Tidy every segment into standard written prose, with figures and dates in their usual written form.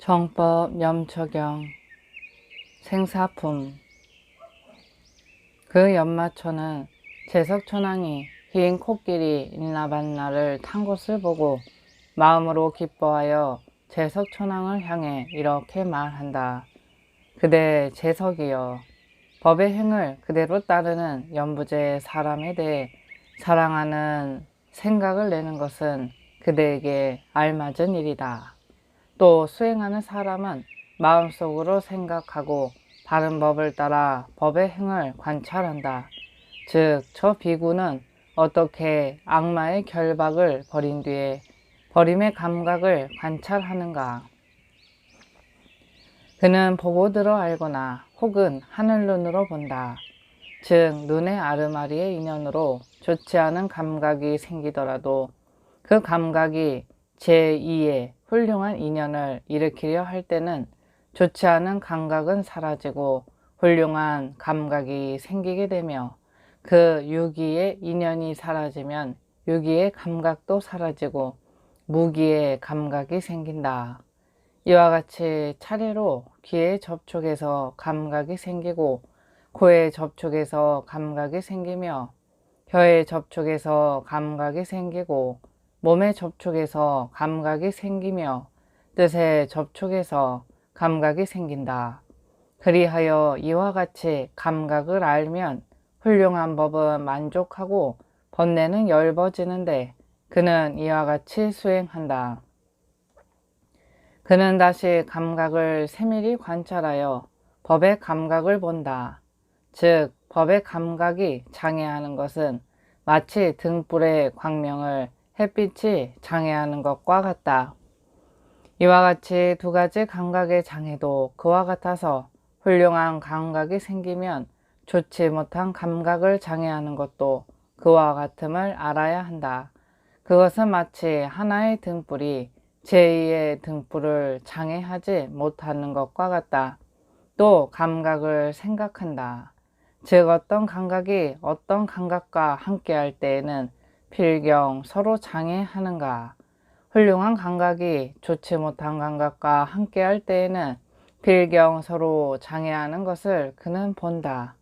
정법 염초경 생사품. 그 연마초는 제석천왕이 흰 코끼리 인나반나를 탄 것을 보고 마음으로 기뻐하여 제석천왕을 향해 이렇게 말한다. 그대 제석이여, 법의 행을 그대로 따르는 연부제 사람에 대해 사랑하는 생각을 내는 것은 그대에게 알맞은 일이다. 또 수행하는 사람은 마음속으로 생각하고 바른 법을 따라 법의 행을 관찰한다. 즉, 저 비구는 어떻게 악마의 결박을 버린 뒤에 버림의 감각을 관찰하는가? 그는 보고 들어 알거나 혹은 하늘눈으로 본다. 즉, 눈의 아르마리의 인연으로 좋지 않은 감각이 생기더라도 그 감각이 제2의 훌륭한 인연을 일으키려 할 때는 좋지 않은 감각은 사라지고 훌륭한 감각이 생기게 되며, 그 유기의 인연이 사라지면 유기의 감각도 사라지고 무기의 감각이 생긴다. 이와 같이 차례로 귀의 접촉에서 감각이 생기고, 코의 접촉에서 감각이 생기며, 혀의 접촉에서 감각이 생기고, 몸의 접촉에서 감각이 생기며, 뜻의 접촉에서 감각이 생긴다. 그리하여 이와 같이 감각을 알면 훌륭한 법은 만족하고 번뇌는 엷어지는데, 그는 이와 같이 수행한다. 그는 다시 감각을 세밀히 관찰하여 법의 감각을 본다. 즉, 법의 감각이 장애하는 것은 마치 등불의 광명을 햇빛이 장애하는 것과 같다. 이와 같이 두 가지 감각의 장애도 그와 같아서 훌륭한 감각이 생기면 좋지 못한 감각을 장애하는 것도 그와 같음을 알아야 한다. 그것은 마치 하나의 등불이 제2의 등불을 장애하지 못하는 것과 같다. 또 감각을 생각한다. 즉, 어떤 감각이 어떤 감각과 함께할 때에는 필경 서로 장애하는가? 훌륭한 감각이 좋지 못한 감각과 함께할 때에는 필경 서로 장애하는 것을 그는 본다.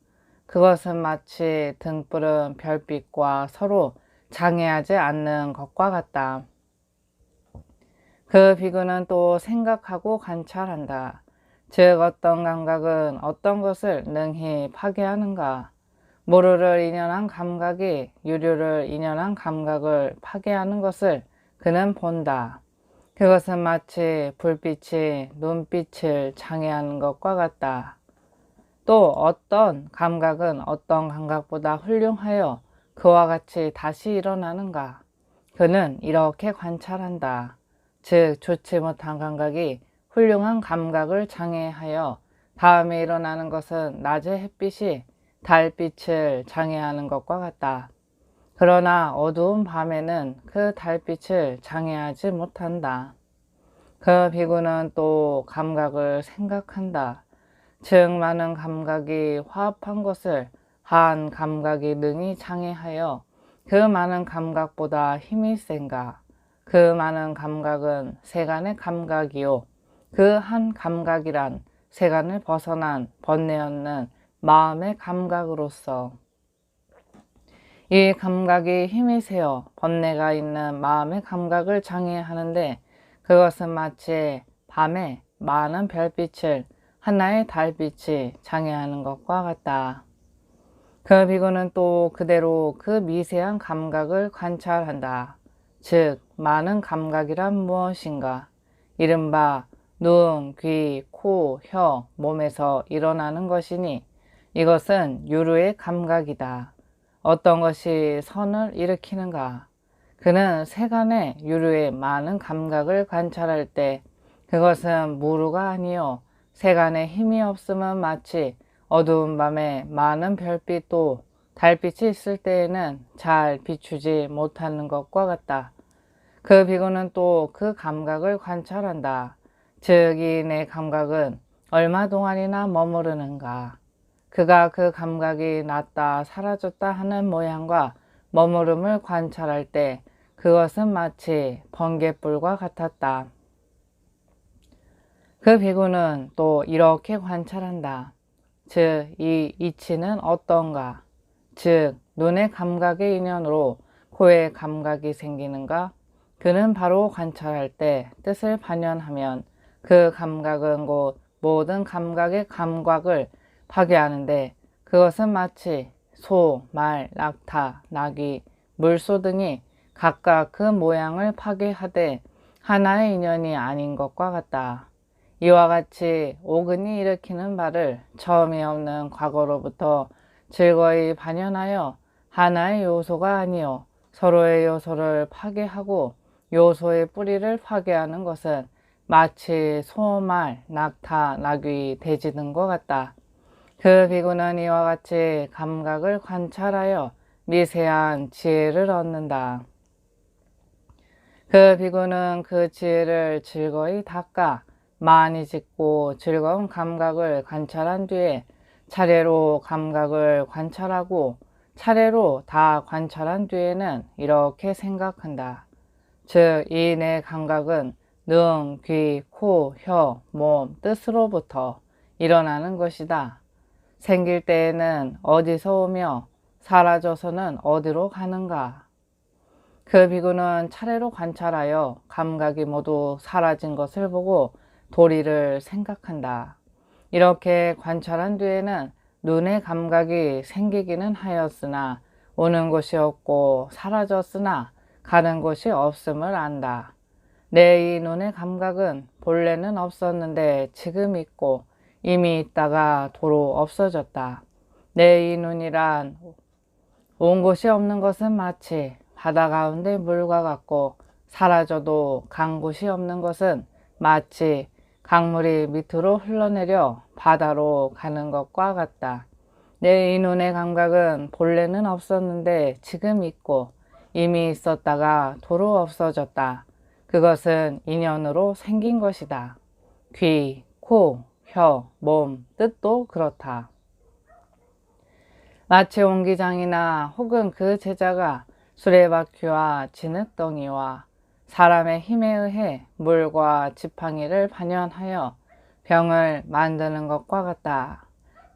그것은 마치 등불은 별빛과 서로 장애하지 않는 것과 같다. 그 비구는 또 생각하고 관찰한다. 즉, 어떤 감각은 어떤 것을 능히 파괴하는가? 모루를 인연한 감각이 유류를 인연한 감각을 파괴하는 것을 그는 본다. 그것은 마치 불빛이 눈빛을 장애하는 것과 같다. 또 어떤 감각은 어떤 감각보다 훌륭하여 그와 같이 다시 일어나는가? 그는 이렇게 관찰한다. 즉, 좋지 못한 감각이 훌륭한 감각을 장애하여 다음에 일어나는 것은 낮의 햇빛이 달빛을 장애하는 것과 같다. 그러나 어두운 밤에는 그 달빛을 장애하지 못한다. 그 비구는 또 감각을 생각한다. 즉, 많은 감각이 화합한 것을 한 감각이 능히 장애하여 그 많은 감각보다 힘이 센가? 그 많은 감각은 세간의 감각이요, 그 한 감각이란 세간을 벗어난 번뇌 없는 마음의 감각으로서 이 감각이 힘이 세어 번뇌가 있는 마음의 감각을 장애하는데, 그것은 마치 밤에 많은 별빛을 하나의 달빛이 장애하는 것과 같다. 그 비구는 또 그대로 그 미세한 감각을 관찰한다. 즉, 많은 감각이란 무엇인가? 이른바 눈, 귀, 코, 혀, 몸에서 일어나는 것이니 이것은 유루의 감각이다. 어떤 것이 선을 일으키는가? 그는 세간의 유루의 많은 감각을 관찰할 때 그것은 무루가 아니요, 세간에 힘이 없으면 마치 어두운 밤에 많은 별빛도 달빛이 있을 때에는 잘 비추지 못하는 것과 같다. 그 비구는 또 그 감각을 관찰한다. 즉, 이 내 감각은 얼마 동안이나 머무르는가? 그가 그 감각이 났다 사라졌다 하는 모양과 머무름을 관찰할 때 그것은 마치 번갯불과 같았다. 그 비구는 또 이렇게 관찰한다. 즉, 이 이치는 어떤가? 즉, 눈의 감각의 인연으로 코의 감각이 생기는가? 그는 바로 관찰할 때 뜻을 반영하면 그 감각은 곧 모든 감각의 감각을 파괴하는데, 그것은 마치 소, 말, 낙타, 나귀, 물소 등이 각각 그 모양을 파괴하되 하나의 인연이 아닌 것과 같다. 이와 같이 오근이 일으키는 바를 처음이 없는 과거로부터 즐거이 반영하여 하나의 요소가 아니요 서로의 요소를 파괴하고 요소의 뿌리를 파괴하는 것은 마치 소, 말, 낙타, 나귀, 돼지 등과 같다. 그 비구는 이와 같이 감각을 관찰하여 미세한 지혜를 얻는다. 그 비구는 그 지혜를 즐거이 닦아 많이 짓고 즐거운 감각을 관찰한 뒤에 차례로 감각을 관찰하고 차례로 다 관찰한 뒤에는 이렇게 생각한다. 즉, 이 내 감각은 눈, 귀, 코, 혀, 몸, 뜻으로부터 일어나는 것이다. 생길 때에는 어디서 오며 사라져서는 어디로 가는가? 그 비구는 차례로 관찰하여 감각이 모두 사라진 것을 보고 도리를 생각한다. 이렇게 관찰한 뒤에는 눈의 감각이 생기기는 하였으나 오는 곳이 없고 사라졌으나 가는 곳이 없음을 안다. 내 이 눈의 감각은 본래는 없었는데 지금 있고 이미 있다가 도로 없어졌다. 내 이 눈이란 온 곳이 없는 것은 마치 바다 가운데 물과 같고 사라져도 간 곳이 없는 것은 마치 강물이 밑으로 흘러내려 바다로 가는 것과 같다. 내 이 눈의 감각은 본래는 없었는데 지금 있고 이미 있었다가 도로 없어졌다. 그것은 인연으로 생긴 것이다. 귀, 코, 혀, 몸, 뜻도 그렇다. 마치 옹기장이나 혹은 그 제자가 수레바퀴와 진흙덩이와 사람의 힘에 의해 물과 지팡이를 반연하여 병을 만드는 것과 같다.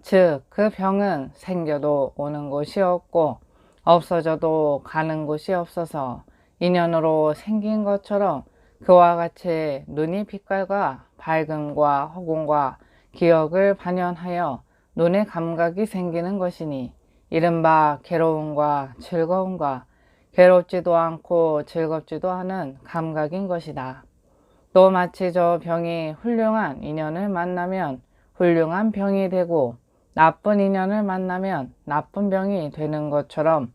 즉, 그 병은 생겨도 오는 곳이 없고 없어져도 가는 곳이 없어서 인연으로 생긴 것처럼 그와 같이 눈이 빛깔과 밝음과 허공과 기억을 반연하여 눈의 감각이 생기는 것이니 이른바 괴로움과 즐거움과 괴롭지도 않고 즐겁지도 않은 감각인 것이다. 또 마치 저 병이 훌륭한 인연을 만나면 훌륭한 병이 되고 나쁜 인연을 만나면 나쁜 병이 되는 것처럼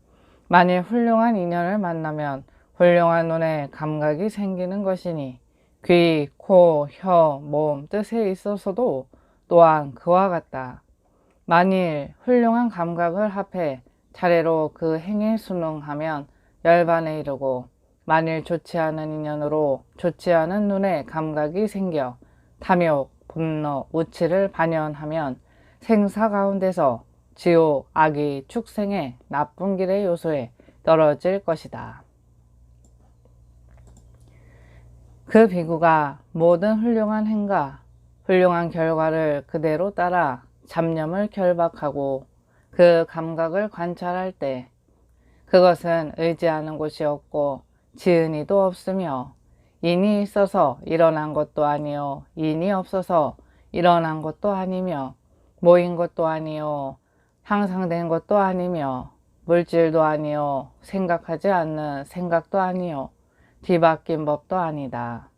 만일 훌륭한 인연을 만나면 훌륭한 눈의 감각이 생기는 것이니 귀, 코, 혀, 몸, 뜻에 있어서도 또한 그와 같다. 만일 훌륭한 감각을 합해 차례로 그 행에 순응하면 열반에 이르고 만일 좋지 않은 인연으로 좋지 않은 눈의 감각이 생겨 탐욕, 분노, 우치를 반연하면 생사 가운데서 지옥, 악의, 축생의 나쁜 길의 요소에 떨어질 것이다. 그 비구가 모든 훌륭한 행과 훌륭한 결과를 그대로 따라 잡념을 결박하고 그 감각을 관찰할 때 그것은 의지하는 곳이 없고 지은이도 없으며 인이 있어서 일어난 것도 아니요 인이 없어서 일어난 것도 아니며 모인 것도 아니요 향상된 것도 아니며 물질도 아니요 생각하지 않는 생각도 아니요 뒤바뀐 법도 아니다.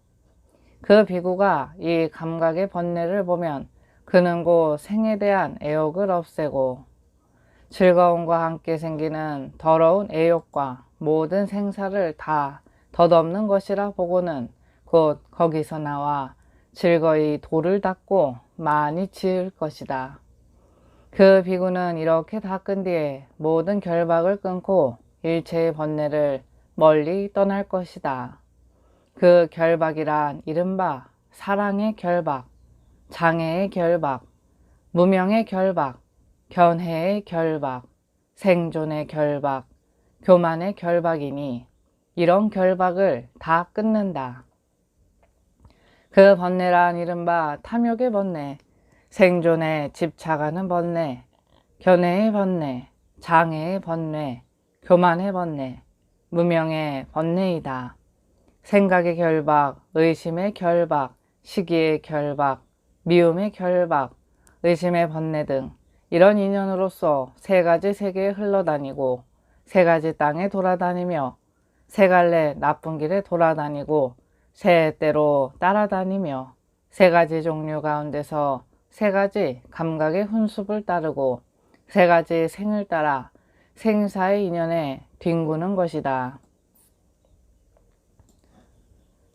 그 비구가 이 감각의 번뇌를 보면 그는 곧 생에 대한 애욕을 없애고 즐거움과 함께 생기는 더러운 애욕과 모든 생사를 다 덧없는 것이라 보고는 곧 거기서 나와 즐거이 도를 닦고 많이 지을 것이다. 그 비구는 이렇게 닦은 뒤에 모든 결박을 끊고 일체의 번뇌를 멀리 떠날 것이다. 그 결박이란 이른바 사랑의 결박, 장애의 결박, 무명의 결박, 견해의 결박, 생존의 결박, 교만의 결박이니 이런 결박을 다 끊는다. 그 번뇌란 이른바 탐욕의 번뇌, 생존에 집착하는 번뇌, 견해의 번뇌, 장애의 번뇌, 교만의 번뇌, 무명의 번뇌이다. 생각의 결박, 의심의 결박, 시기의 결박, 미움의 결박, 의심의 번뇌 등 이런 인연으로서 세 가지 세계에 흘러다니고 세 가지 땅에 돌아다니며 세 갈래 나쁜 길에 돌아다니고 세 때로 따라다니며 세 가지 종류 가운데서 세 가지 감각의 훈습을 따르고 세 가지 생을 따라 생사의 인연에 뒹구는 것이다.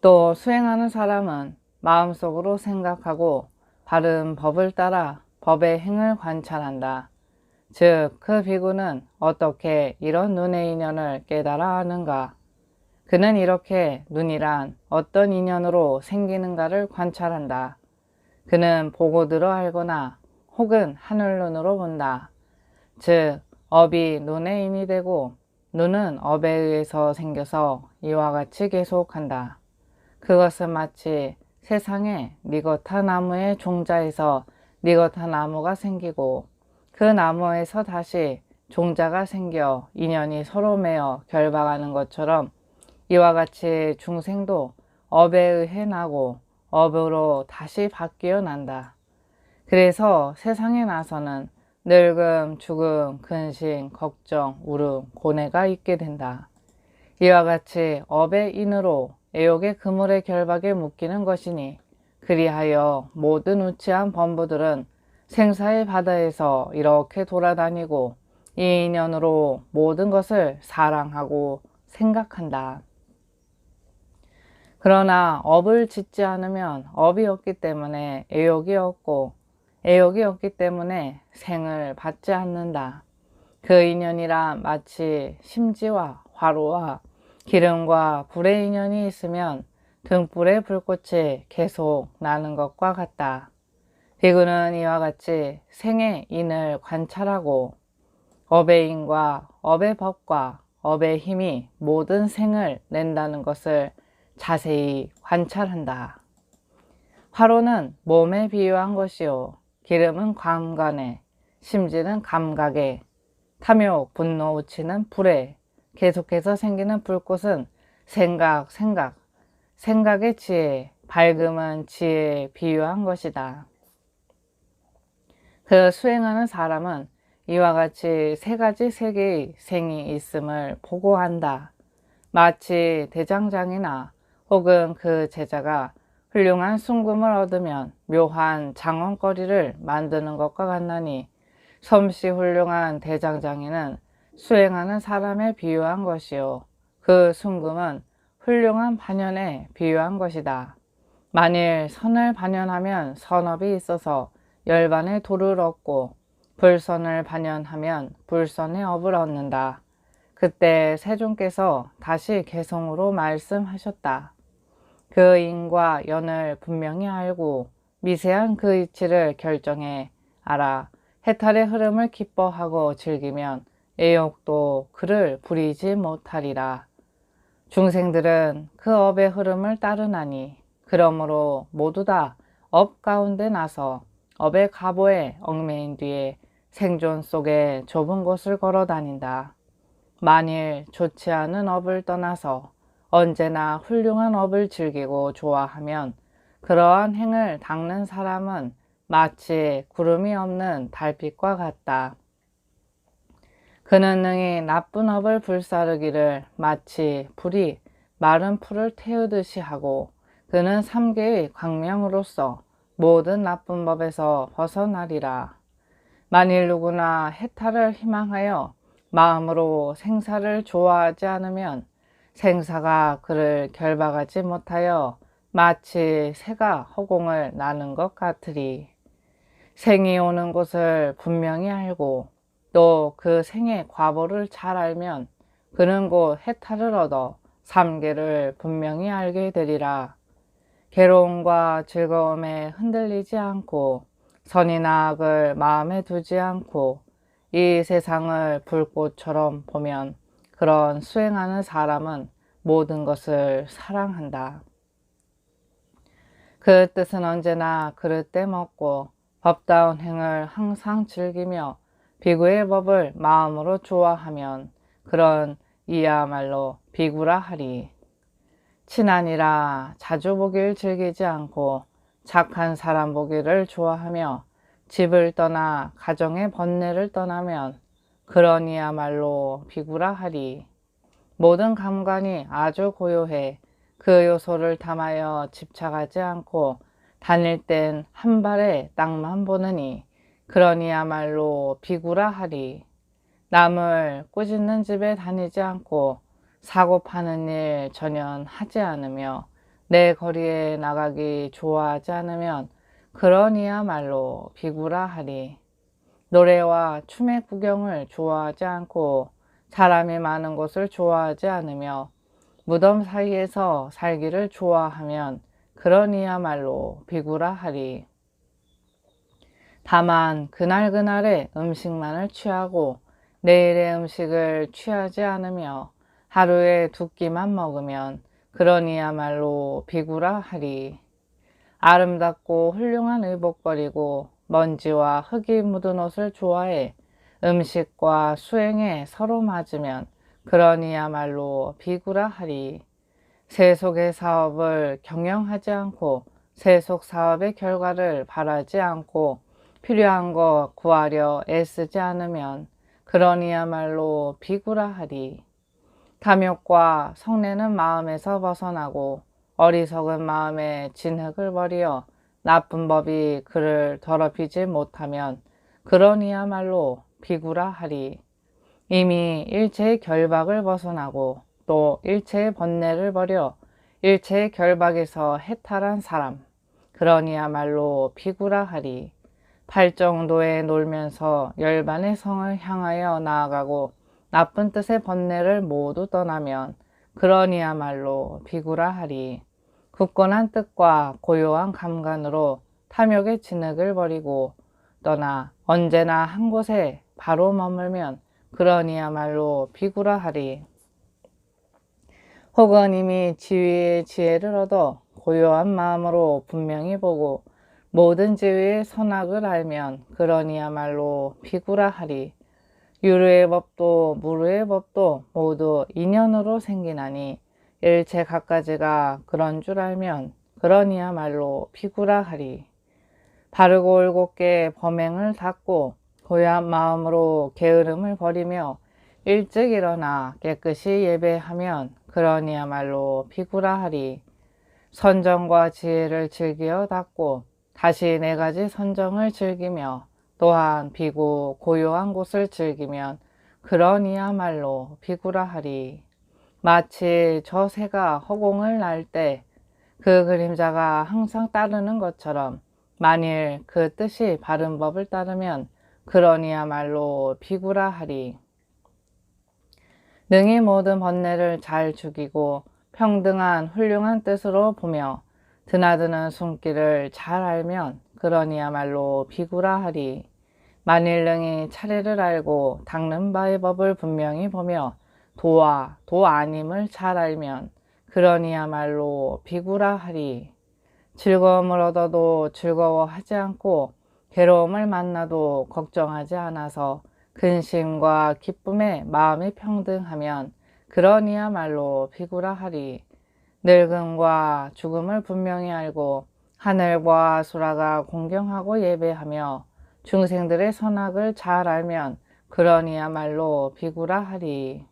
또 수행하는 사람은 마음속으로 생각하고 바른 법을 따라 법의 행을 관찰한다. 즉, 그 비구는 어떻게 이런 눈의 인연을 깨달아 하는가? 그는 이렇게 눈이란 어떤 인연으로 생기는가를 관찰한다. 그는 보고 들어 알거나 혹은 하늘눈으로 본다. 즉, 업이 눈의 인이 되고 눈은 업에 의해서 생겨서 이와 같이 계속한다. 그것은 마치 세상에 니거타 나무의 종자에서 니거타 나무가 생기고 그 나무에서 다시 종자가 생겨 인연이 서로 매어 결박하는 것처럼 이와 같이 중생도 업에 의해 나고 업으로 다시 바뀌어 난다. 그래서 세상에 나서는 늙음, 죽음, 근심, 걱정, 울음, 고뇌가 있게 된다. 이와 같이 업의 인으로 애욕의 그물의 결박에 묶이는 것이니 그리하여 모든 우치한 범부들은 생사의 바다에서 이렇게 돌아다니고 이 인연으로 모든 것을 사랑하고 생각한다. 그러나 업을 짓지 않으면 업이 없기 때문에 애욕이 없고 애욕이 없기 때문에 생을 받지 않는다. 그 인연이라 마치 심지와 화로와 기름과 불의 인연이 있으면 등불의 불꽃이 계속 나는 것과 같다. 비구는 이와 같이 생의 인을 관찰하고 업의 인과 업의 법과 업의 힘이 모든 생을 낸다는 것을 자세히 관찰한다. 화로는 몸에 비유한 것이요, 기름은 감관에, 심지는 감각에, 탐욕, 분노, 우치는 불에, 계속해서 생기는 불꽃은 생각의 지혜, 밝음은 지혜에 비유한 것이다. 그 수행하는 사람은 이와 같이 세 가지 세계의 생이 있음을 보고한다. 마치 대장장이나 혹은 그 제자가 훌륭한 순금을 얻으면 묘한 장원거리를 만드는 것과 같나니 솜씨 훌륭한 대장장이는 수행하는 사람에 비유한 것이요, 그 순금은 훌륭한 반연에 비유한 것이다. 만일 선을 반연하면 선업이 있어서 열반의 도를 얻고 불선을 반연하면 불선의 업을 얻는다. 그때 세존께서 다시 개성으로 말씀하셨다. 그 인과 연을 분명히 알고 미세한 그 이치를 결정해 알아 해탈의 흐름을 기뻐하고 즐기면 애욕도 그를 부리지 못하리라. 중생들은 그 업의 흐름을 따르나니 그러므로 모두 다 업 가운데 나서 업의 가보에 얽매인 뒤에 생존 속에 좁은 곳을 걸어 다닌다. 만일 좋지 않은 업을 떠나서 언제나 훌륭한 업을 즐기고 좋아하면 그러한 행을 닦는 사람은 마치 구름이 없는 달빛과 같다. 그는 능히 나쁜 업을 불사르기를 마치 불이 마른 풀을 태우듯이 하고 그는 삼계의 광명으로서 모든 나쁜 법에서 벗어나리라. 만일 누구나 해탈을 희망하여 마음으로 생사를 좋아하지 않으면 생사가 그를 결박하지 못하여 마치 새가 허공을 나는 것 같으리. 생이 오는 곳을 분명히 알고 또 그 생의 과보를 잘 알면 그는 곧 해탈을 얻어 삼계를 분명히 알게 되리라. 괴로움과 즐거움에 흔들리지 않고 선이나 악을 마음에 두지 않고 이 세상을 불꽃처럼 보면 그런 수행하는 사람은 모든 것을 사랑한다. 그 뜻은 언제나 그릇 때 먹고 법다운 행을 항상 즐기며 비구의 법을 마음으로 좋아하면 그런 이야말로 비구라 하리. 친하니라 자주 보기를 즐기지 않고 착한 사람 보기를 좋아하며 집을 떠나 가정의 번뇌를 떠나면 그러니야말로 비구라 하리. 모든 감관이 아주 고요해 그 요소를 탐하여 집착하지 않고 다닐 땐 한 발의 땅만 보느니 그러니야말로 비구라 하리. 남을 꾸짖는 집에 다니지 않고 사고 파는 일 전혀 하지 않으며 내 거리에 나가기 좋아하지 않으면 그러니야말로 비구라 하리. 노래와 춤의 구경을 좋아하지 않고 사람이 많은 곳을 좋아하지 않으며 무덤 사이에서 살기를 좋아하면 그러니야말로 비구라 하리. 다만 그날그날의 음식만을 취하고 내일의 음식을 취하지 않으며 하루에 두 끼만 먹으면 그러니야말로 비구라 하리. 아름답고 훌륭한 의복 버리고 먼지와 흙이 묻은 옷을 좋아해 음식과 수행에 서로 맞으면 그러니야말로 비구라 하리. 세속의 사업을 경영하지 않고 세속 사업의 결과를 바라지 않고 필요한 것 구하려 애쓰지 않으면 그러니야말로 비구라 하리. 탐욕과 성내는 마음에서 벗어나고 어리석은 마음에 진흙을 버리어 나쁜 법이 그를 더럽히지 못하면 그러니야말로 비구라 하리. 이미 일체의 결박을 벗어나고 또 일체의 번뇌를 버려 일체의 결박에서 해탈한 사람 그러니야말로 비구라 하리. 팔정도에 놀면서 열반의 성을 향하여 나아가고 나쁜 뜻의 번뇌를 모두 떠나면 그러니야말로 비구라 하리. 굳건한 뜻과 고요한 감관으로 탐욕의 진흙을 버리고 떠나 언제나 한 곳에 바로 머물면 그러니야말로 비구라 하리. 혹은 이미 지위의 지혜를 얻어 고요한 마음으로 분명히 보고 모든 지위의 선악을 알면 그러니야말로 비구라 하리. 유르의 법도 무르의 법도 모두 인연으로 생기나니 일체 갖가지가 그런 줄 알면 그러니야말로 비구라 하리. 바르고 올곧게 범행을 닫고 고요한 마음으로 게으름을 버리며 일찍 일어나 깨끗이 예배하면 그러니야말로 비구라 하리. 선정과 지혜를 즐기어 닦고 다시 네 가지 선정을 즐기며 또한 비고 고요한 곳을 즐기면 그러니야말로 비구라 하리. 마치 저 새가 허공을 날 때 그 그림자가 항상 따르는 것처럼 만일 그 뜻이 바른 법을 따르면 그러니야말로 비구라 하리. 능히 모든 번뇌를 잘 죽이고 평등한 훌륭한 뜻으로 보며 드나드는 손길을 잘 알면 그러니야말로 비구라 하리. 만일 능히 차례를 알고 닦는 바의 법을 분명히 보며 도와 도 아님을 잘 알면 그러니야말로 비구라 하리. 즐거움을 얻어도 즐거워하지 않고 괴로움을 만나도 걱정하지 않아서 근심과 기쁨에 마음이 평등하면 그러니야말로 비구라 하리. 늙음과 죽음을 분명히 알고 하늘과 수라가 공경하고 예배하며 중생들의 선악을 잘 알면 그러니야말로 비구라 하리.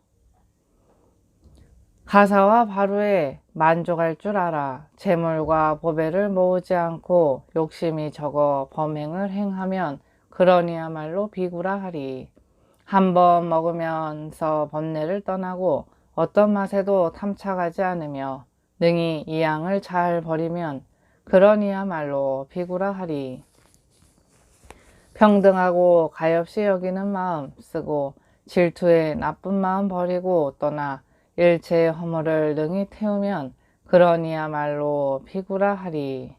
가사와 바루에 만족할 줄 알아 재물과 보배를 모으지 않고 욕심이 적어 범행을 행하면 그러니야말로 비구라 하리. 한번 먹으면서 번뇌를 떠나고 어떤 맛에도 탐착하지 않으며 능히 이 양을 잘 버리면 그러니야말로 비구라 하리. 평등하고 가엾이 여기는 마음 쓰고 질투의 나쁜 마음 버리고 떠나 일체의 허물을 능히 태우면 그러니야말로 비구라 하리.